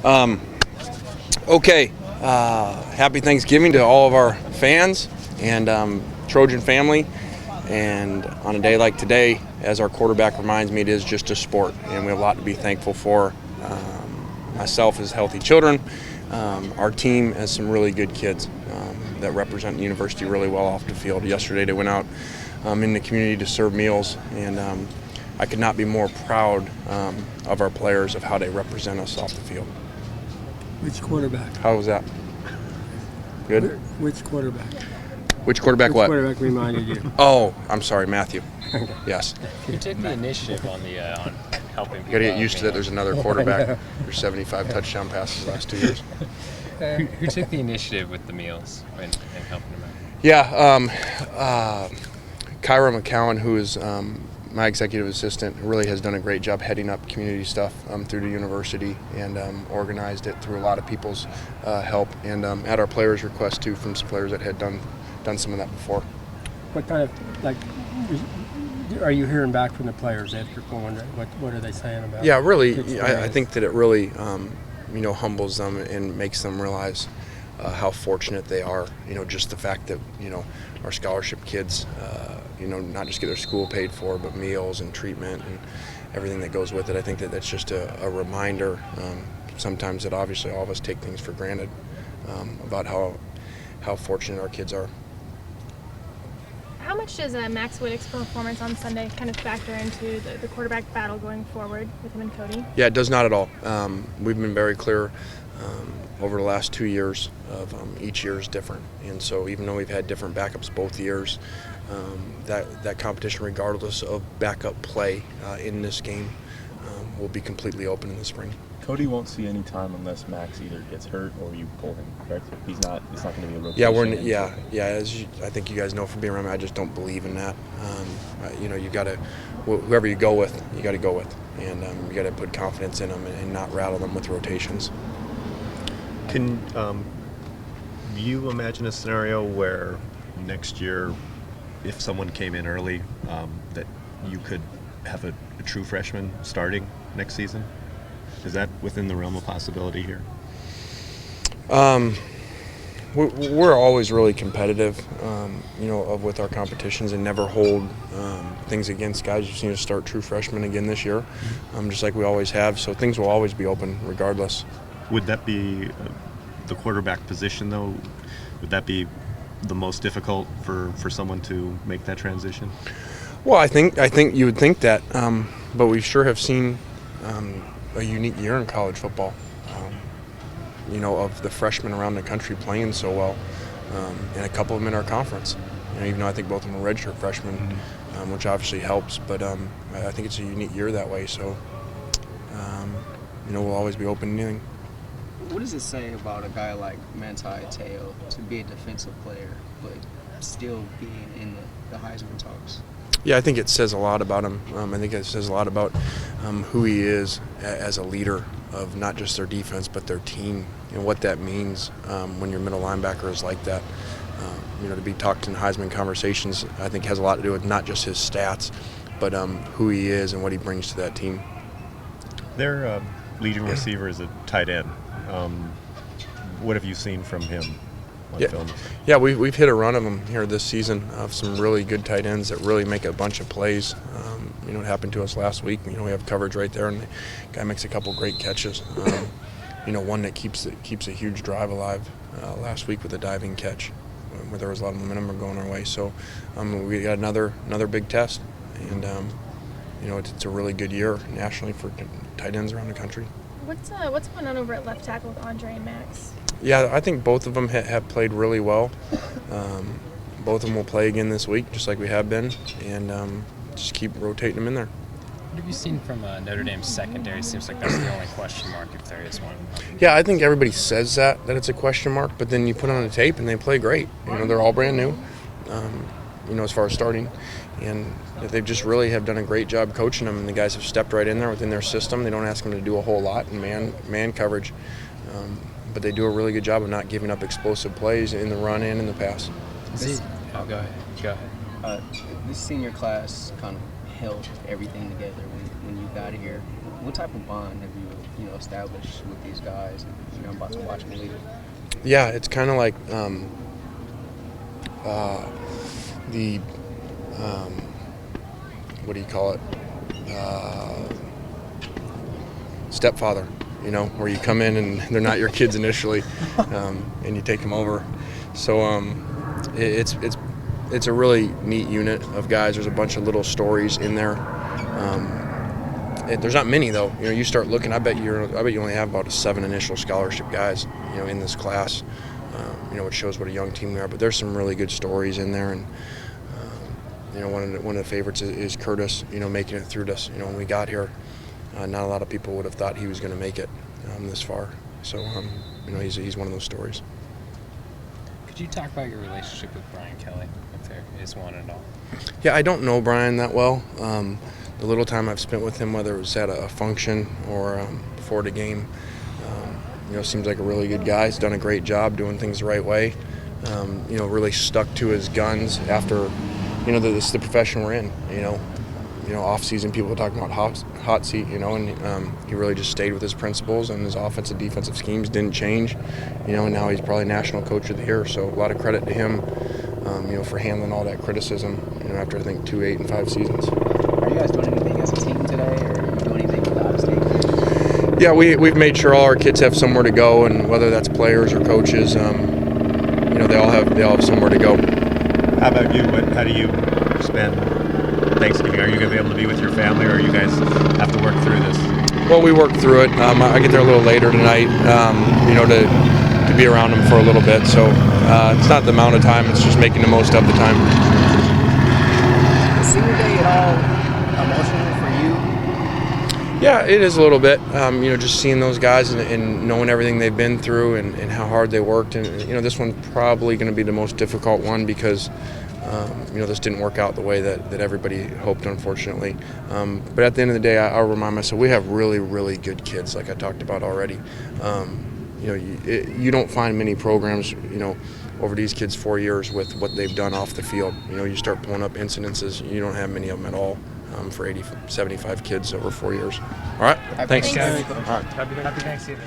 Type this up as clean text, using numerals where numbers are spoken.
Okay, happy Thanksgiving to all of our fans and Trojan family. And on a day like today, as our quarterback reminds me, it is just a sport, and we have a lot to be thankful for. Myself as healthy children, our team has some really good kids that represent the university really well off the field. Yesterday they went out in the community to serve meals, and I could not be more proud of our players, of how they represent us off the field. Which quarterback? How was that? Good? Which quarterback? Which quarterback Which what? quarterback reminded you? Oh, I'm sorry, Matthew. Yes. Who took the initiative on helping people? You got to get used to that. There's another quarterback. There's 75 touchdown passes the last 2 years. Who took the initiative with the meals and helping them out? Yeah, Kyra McCowan, who is my executive assistant, really has done a great job heading up community stuff through the university, and organized it through a lot of people's help, and at our players' request too, from some players that had done some of that before. What kind of, are you hearing back from the players after going? What are they saying about? Yeah, really, I think that it really humbles them and makes them realize how fortunate they are. Just the fact that our scholarship kids not just get their school paid for, but meals and treatment and everything that goes with it. I think that that's just a reminder sometimes that obviously all of us take things for granted about how fortunate our kids are. How much does Max Wittick's performance on Sunday kind of factor into the quarterback battle going forward with him and Cody? Yeah, it does not at all. We've been very clear over the last 2 years of each year is different. And so even though we've had different backups both years, that competition, regardless of backup play in this game, will be completely open in the spring. Cody won't see any time unless Max either gets hurt or you pull him, correct? It's not going to be a rotation. I think you guys know from being around me, I just don't believe in that. You got to, whoever you go with, you got to go with, and you got to put confidence in them and not rattle them with rotations. Can you imagine a scenario where next year, if someone came in early, that you could have a true freshman starting next season? Is that within the realm of possibility here? We're always really competitive, with our competitions, and never hold things against guys. You just need to start true freshmen again this year, just like we always have. So things will always be open regardless. Would that be the quarterback position, though? Would that be the most difficult for someone to make that transition? Well, I think you would think that, but we sure have seen a unique year in college football. Of the freshmen around the country playing so well, and a couple of them in our conference. Even though I think both of them are redshirt freshmen, which obviously helps. But I think it's a unique year that way. So, we'll always be open to anything. What does it say about a guy like Manti Te'o to be a defensive player, but still being in the Heisman talks? Yeah, I think it says a lot about him. I think it says a lot about who he is as a leader of not just their defense but their team, and what that means when your middle linebacker is like that. To be talked in Heisman conversations, I think has a lot to do with not just his stats, but who he is and what he brings to that team. Their leading receiver is a tight end. What have you seen from him on film? Yeah, we've hit a run of them here this season of some really good tight ends that really make a bunch of plays. It happened to us last week. We have coverage right there, and the guy makes a couple great catches. One that keeps a huge drive alive last week with a diving catch, where there was a lot of momentum going our way. So we got another big test, and it's a really good year nationally for tight ends around the country. What's going on over at left tackle with Andre and Max? Yeah, I think both of them have played really well. Both of them will play again this week, just like we have been, and just keep rotating them in there. What have you seen from Notre Dame's secondary? Seems like that's the only question mark, if there is one. Yeah, I think everybody says that it's a question mark, but then you put on the tape and they play great. They're all brand new, as far as starting. And they just really have done a great job coaching them, and the guys have stepped right in there within their system. They don't ask them to do a whole lot in man coverage, but they do a really good job of not giving up explosive plays in the run and in the pass. Go ahead. This senior class kind of held everything together when you got here. What type of bond have you established with these guys, and I'm about to watch them leave. Yeah, it's kind of like the what do you call it? Stepfather, where you come in and they're not your kids initially, and you take them over. So it's a really neat unit of guys. There's a bunch of little stories in there. There's not many though. You start looking. I bet you only have about 7 initial scholarship guys, in this class. Which shows what a young team we are. But there's some really good stories in there, and one of the favorites is Curtis. Making it through this. When we got here, not a lot of people would have thought he was going to make it this far. So he's one of those stories. Could you talk about your relationship with Brian Kelly, if there is one at all? Yeah, I don't know Brian that well. The little time I've spent with him, whether it was at a function or before the game, seems like a really good guy. He's done a great job doing things the right way. Really stuck to his guns after, this is the profession we're in. Off season people are talking about hot seat, and he really just stayed with his principles, and his offensive defensive schemes didn't change, and now he's probably National Coach of the Year. So a lot of credit to him, for handling all that criticism, after I think 2 8 and 5 seasons. Are you guys doing anything as a team today, or are you doing anything for the out of state? Yeah, we've made sure all our kids have somewhere to go, and whether that's players or coaches, they all have somewhere to go. How about you? How do you spend Thanksgiving? Are you going to be able to be with your family, or you guys have to work through this? Well, we work through it. I get there a little later tonight, to be around them for a little bit. So it's not the amount of time; it's just making the most of the time. Is senior day at all emotional for you? Yeah, it is a little bit. Just seeing those guys and knowing everything they've been through and how hard they worked. And, this one's probably going to be the most difficult one because, this didn't work out the way that everybody hoped, unfortunately. But at the end of the day, I'll remind myself, we have really, really good kids, like I talked about already. You don't find many programs, over these kids' 4 years with what they've done off the field. You start pulling up incidences, you don't have many of them at all. For 75 kids over 4 years. All right, thanks. All right. Happy Thanksgiving.